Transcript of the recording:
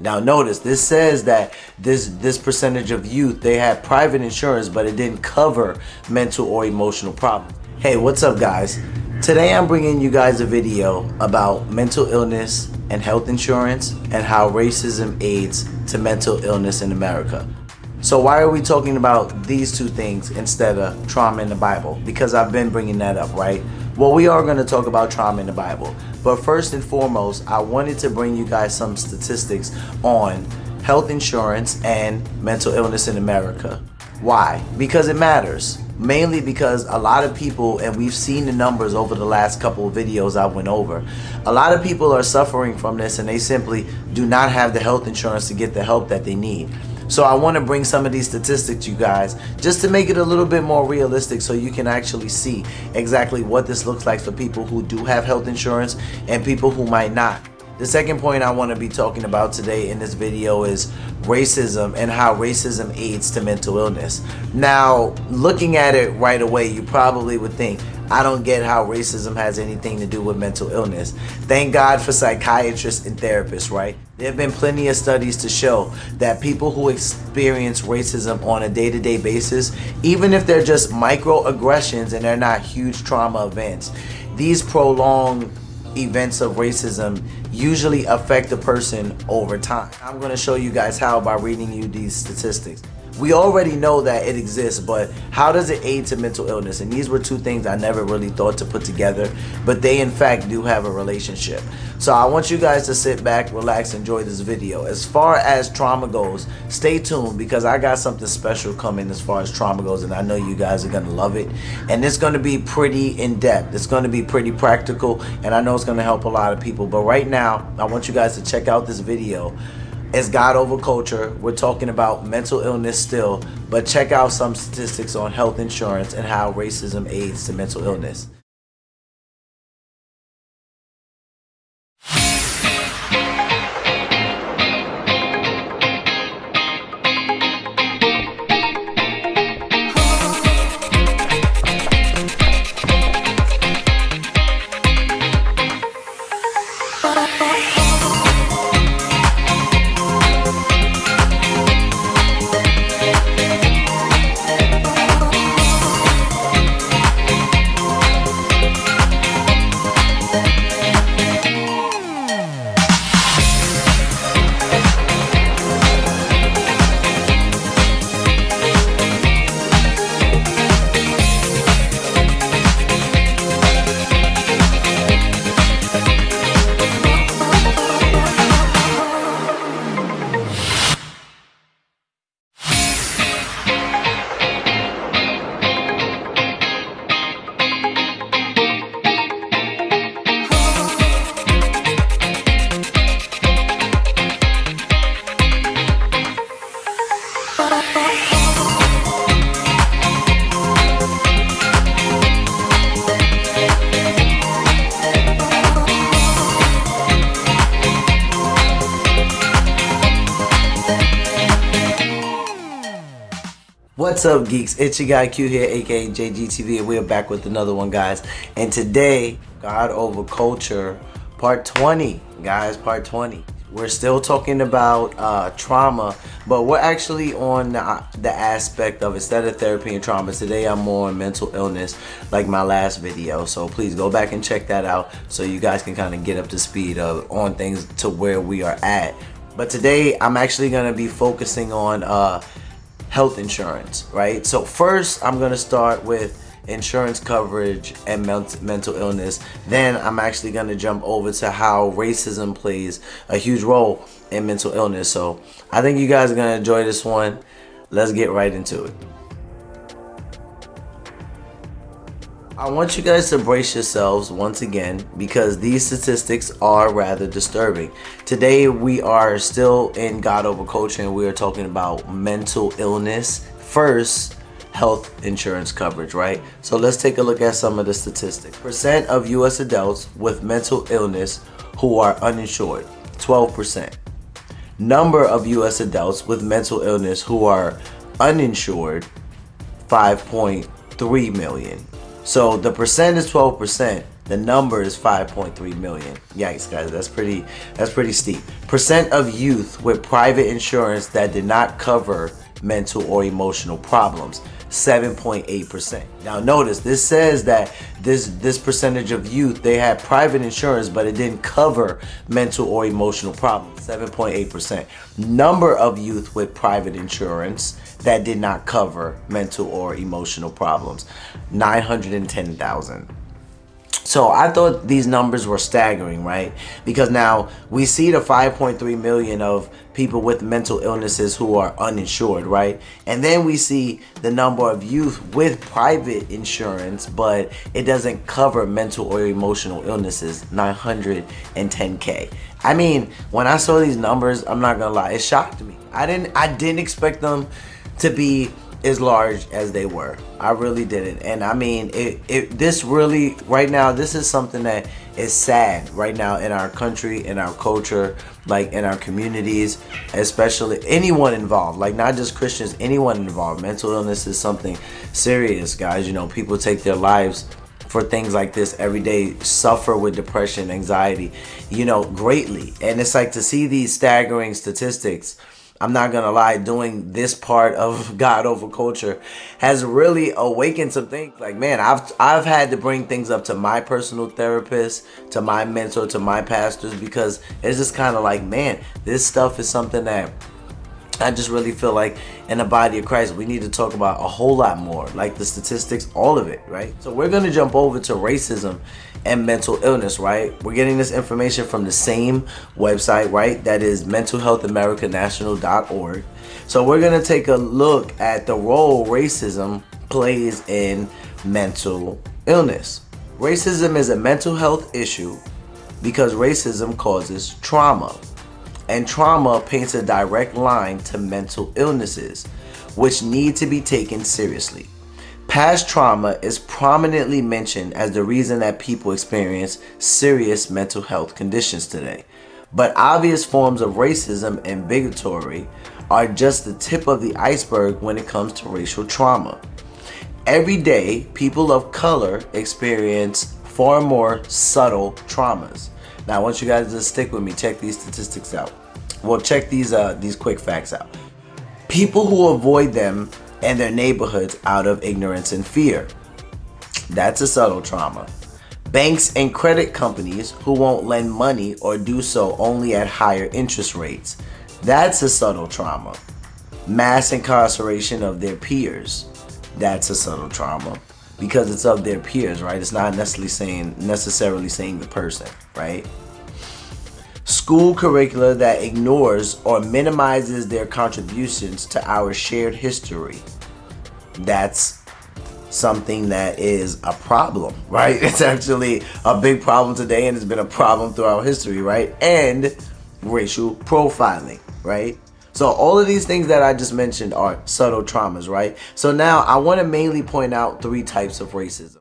Now notice, this says that this percentage of youth, they had private insurance, but it didn't cover mental or emotional problems. Hey, what's up guys? Today I'm bringing you guys a video about mental illness and health insurance and how racism aids to mental illness in America. So why are we talking about these two things instead of trauma in the Bible? Because I've been bringing that up, right? Well, we are going to talk about trauma in the Bible. But first and foremost, I wanted to bring you guys some statistics on health insurance and mental illness in America. Why? Because it matters. Mainly because a lot of people, and we've seen the numbers over the last couple of videos I went over, a lot of people are suffering from this and they simply do not have the health insurance to get the help that they need. So I want to bring some of these statistics to you guys just to make it a little bit more realistic so you can actually see exactly what this looks like for people who do have health insurance and people who might not. The second point I want to be talking about today in this video is racism and how racism aids to mental illness. Now, looking at it right away, you probably would think, I don't get how racism has anything to do with mental illness. Thank God for psychiatrists and therapists, right? There have been plenty of studies to show that people who experience racism on a day-to-day basis, even if they're just microaggressions and they're not huge trauma events, these prolonged events of racism usually affect a person over time. I'm going to show you guys how by reading you these statistics. We already know that it exists, but how does it aid to mental illness? And these were two things I never really thought to put together, but they in fact do have a relationship. So I want you guys to sit back, relax, enjoy this video. As far as trauma goes, stay tuned because I got something special coming as far as trauma goes, and I know you guys are going to love it. And it's going to be pretty in-depth. It's going to be pretty practical, and I know it's going to help a lot of people. But right now, I want you guys to check out this video. It's God over culture. We're talking about mental illness still, but check out some statistics on health insurance and how racism aids to mental illness. What's up, geeks? It's your guy Q here, aka JGTV, and we're back with another one, guys. And today, God over culture, part 20, guys, part 20. We're still talking about trauma, but we're actually on the aspect of, instead of therapy and trauma, today I'm more on mental illness, like my last video. So please go back and check that out so you guys can kind of get up to speed on things to where we are at. But today I'm actually going to be focusing on health insurance, right? So first I'm gonna start with insurance coverage and mental illness. Then I'm actually gonna jump over to how racism plays a huge role in mental illness. So I think you guys are gonna enjoy this one. Let's get right into it. I want you guys to brace yourselves once again because these statistics are rather disturbing. Today we are still in God over culture and we are talking about mental illness. First, health insurance coverage, right? So let's take a look at some of the statistics. Percent of US adults with mental illness who are uninsured, 12%. Number of US adults with mental illness who are uninsured, 5.3 million. So the percent is 12%. The number is 5.3 million. Yikes, guys, that's pretty steep. Percent of youth with private insurance that did not cover mental or emotional problems, 7.8%. Now notice this says that this percentage of youth, they had private insurance but it didn't cover mental or emotional problems, 7.8%. Number of youth with private insurance that did not cover mental or emotional problems, 910,000. So I thought these numbers were staggering, right? Because now we see the 5.3 million of people with mental illnesses who are uninsured, right? And then we see the number of youth with private insurance, but it doesn't cover mental or emotional illnesses, 910K. I mean, when I saw these numbers, I'm not gonna lie, it shocked me. I didn't expect them to be as large as they were. I really didn't. And I mean, this really, right now, this is something that is sad right now in our country, in our culture, like in our communities, especially anyone involved, like not just Christians, anyone involved. Mental illness is something serious, guys. You know, people take their lives for things like this every day, suffer with depression, anxiety, you know, greatly. And it's like to see these staggering statistics, I'm not gonna lie, doing this part of God Over Culture has really awakened some things. Like, man, I've had to bring things up to my personal therapist, to my mentor, to my pastors, because it's just kind of like, man, this stuff is something that I just really feel like in the body of Christ we need to talk about a whole lot more, like the statistics, all of it, right? So we're gonna jump over to racism and mental illness, right? We're getting this information from the same website, right? That is mentalhealthamericanational.org. So we're gonna take a look at the role racism plays in mental illness. Racism is a mental health issue because racism causes trauma. And trauma paints a direct line to mental illnesses, which need to be taken seriously. Past trauma is prominently mentioned as the reason that people experience serious mental health conditions today. But obvious forms of racism and bigotry are just the tip of the iceberg when it comes to racial trauma. Every day, people of color experience far more subtle traumas. Now, I want you guys to stick with me. Check these statistics out. Well, check these quick facts out. People who avoid them and their neighborhoods out of ignorance and fear. That's a subtle trauma. Banks and credit companies who won't lend money or do so only at higher interest rates. That's a subtle trauma. Mass incarceration of their peers. That's a subtle trauma. Because it's of their peers, right? It's not necessarily saying the person, right? School curricula that ignores or minimizes their contributions to our shared history. That's something that is a problem, right? It's actually a big problem today, and it's been a problem throughout history, right? And racial profiling, right? So all of these things that I just mentioned are subtle traumas, right? So now I want to mainly point out 3 types of racism.